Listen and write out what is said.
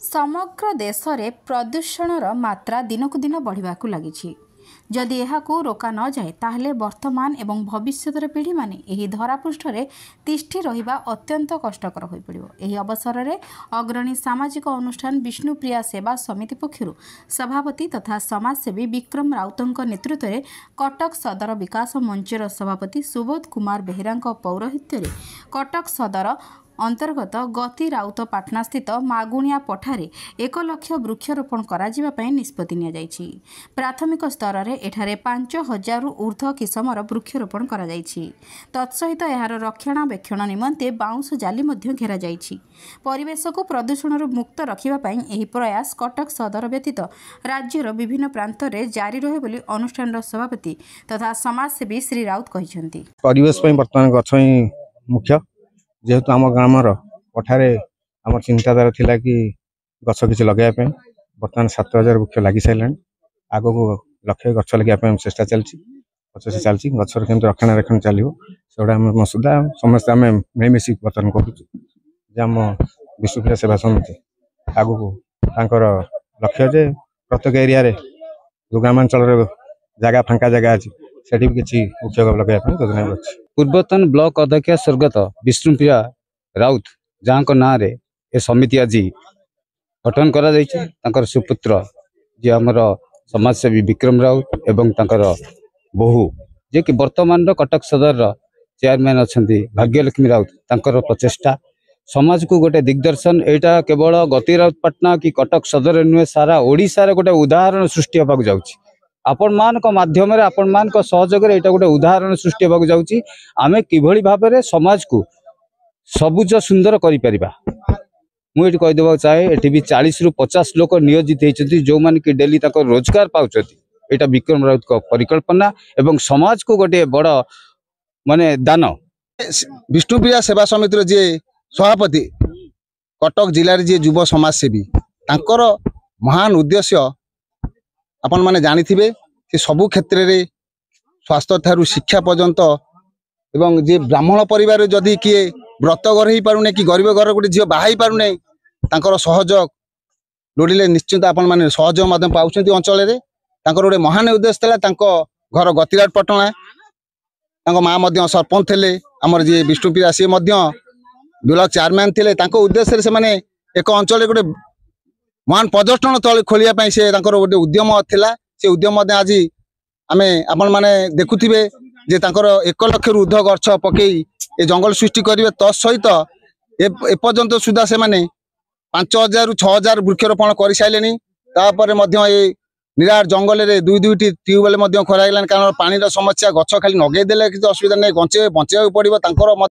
समग्र देश में प्रदूषणर मात्रा दिनक दिन बढ़ाक लगी। जदि यह रोका न जाए ताहले वर्तमान एवं भविष्य पीढ़ी माने एही धरापृष्ठ रे तिष्ठि रहिबा अत्यंत कष्टकर हो पड़ो। एही अवसर में अग्रणी सामाजिक अनुष्ठान विष्णुप्रिया सेवा समिति पक्षर सभापति तथा समाजसेवी विक्रम राउतों नेतृत्व में कटक सदर विकास मंचर सभापति सुबोध कुमार बेहेरा पौरोहित्य कटक सदर अंतर्गत गति राउत पाटना स्थित मागुणिया पठारे 1 लाख वृक्षरोपण कराଯିबा निष्पत्ति नियाଯାଇଛି। प्राथमिक स्तर में एठारे 5000 ऊर्ध्व किसमर वृक्षरोपण करा जायछि। तत्सहित यार रक्षणाबेक्षण निमंते बाउंश जाली मध्य घेरा जायछि। परिवेश को प्रदूषण मुक्त रखिबा एही प्रयास कटक सदर व्यतीत राज्यर विभिन्न प्रांत में जारी रहे बोली अनुष्ठान सभापति तथा समाजसेवी श्री राउत कहिसेंति। परिवेश वर्तमान गछ मुख्य जेहेतु आम ग्रामर पठारे आम चिंताधारा थिला कि गछ किसी लगे बर्तमान 7000 वृक्ष लगी सारे आग को लक्ष्य गछ लगे चेष्टा चलती चलती गचर केमती रक्षणाबेक्षण चलो से सुधा समस्त आम मिलमिशि बर्तमान करूँ विष्णुप्रिया सेवा समिति आग को लक्ष्य जे प्रत्येक एरिया जो ग्रामांचल जगह फांका जगह अच्छी सेठी भी किसी वृक्ष लगे योजना अच्छी। पूर्वतन ब्लॉक अध्यक्ष स्वर्गत विष्णुप्रिया राउत जहाँ ना रे ए समिति आज गठन कर सुपुत्र जी आमर समाजसेवी विक्रम राउत एवं बहु जे कि वर्तमान कटक सदर चेयरमैन अच्छा भाग्यलक्ष्मी राउत तांकर प्रचेष्टा समाज को गोटे दिग्दर्शन एटा केवल गति राउत पाटना कि कटक सदर नुहे सारा ओडिशा गोटे उदाहरण सृष्टि होगा जाउछि। आपण मान माध्यम आपण मान सहयोग एटा गोटे उदाहरण सृष्टि होगा जाउछि। आमे किभଳି भाबरे समाज को सबुज सुंदर करि परिबा। मुझे कहीदेवा चाहे एटी भी 40 रु 50 लोक नियोजित होती जो माने कि डेली तक रोजगार पाउछथि। एटा विक्रम राउत को परिकल्पना एवं समाज को गोटे बड़ माने दान। विष्णुप्रिया सेवा समिति जे सभापति कटक जिले जी युव समाजसेवी तांकर महान उद्देश्य आपण माने जानिथिबे कि सबु क्षेत्र रे स्वास्थ्य थारु शिक्षा पर्यंत एवं जे ब्राह्मण परिवार जदि किए व्रत घर ही पारुने कि गरीब घर गोटे झील बाहाई पारुने तांकर सहयोग लोड़िले निश्चित आपण माने सहयोग माध्यम पाउछंती अंचल रे। तांकर गोटे महान उद्देश्य था तांको घर गतिराट पटना तांको माँ मध्य सरपंच थे आमर जी विष्णुप्रिया सी ब्लॉक चेयरमैन थे। तांको उद्देश्य से माने एक अंचल गोटे महान पर्यटन स्थल खोलिया से गोटे उद्यम थिला। से उद्यम आज आमे आपण माने देखुथिबे जे तांकर 1 लाख ऊर्ध्व गछ पकई ए जंगल सृष्टि करिवे। तत्सहित एपर्यंत सुधा से माने 5000 रु 6000 वृक्षरोपण कर सारे। तापर निराट जंगल में 2-2टी ट्यूबवेल खोराइलान कारण पानी समस्या गछ खाली नगेदेले किसी असुविधा नहीं बचे पड़ो।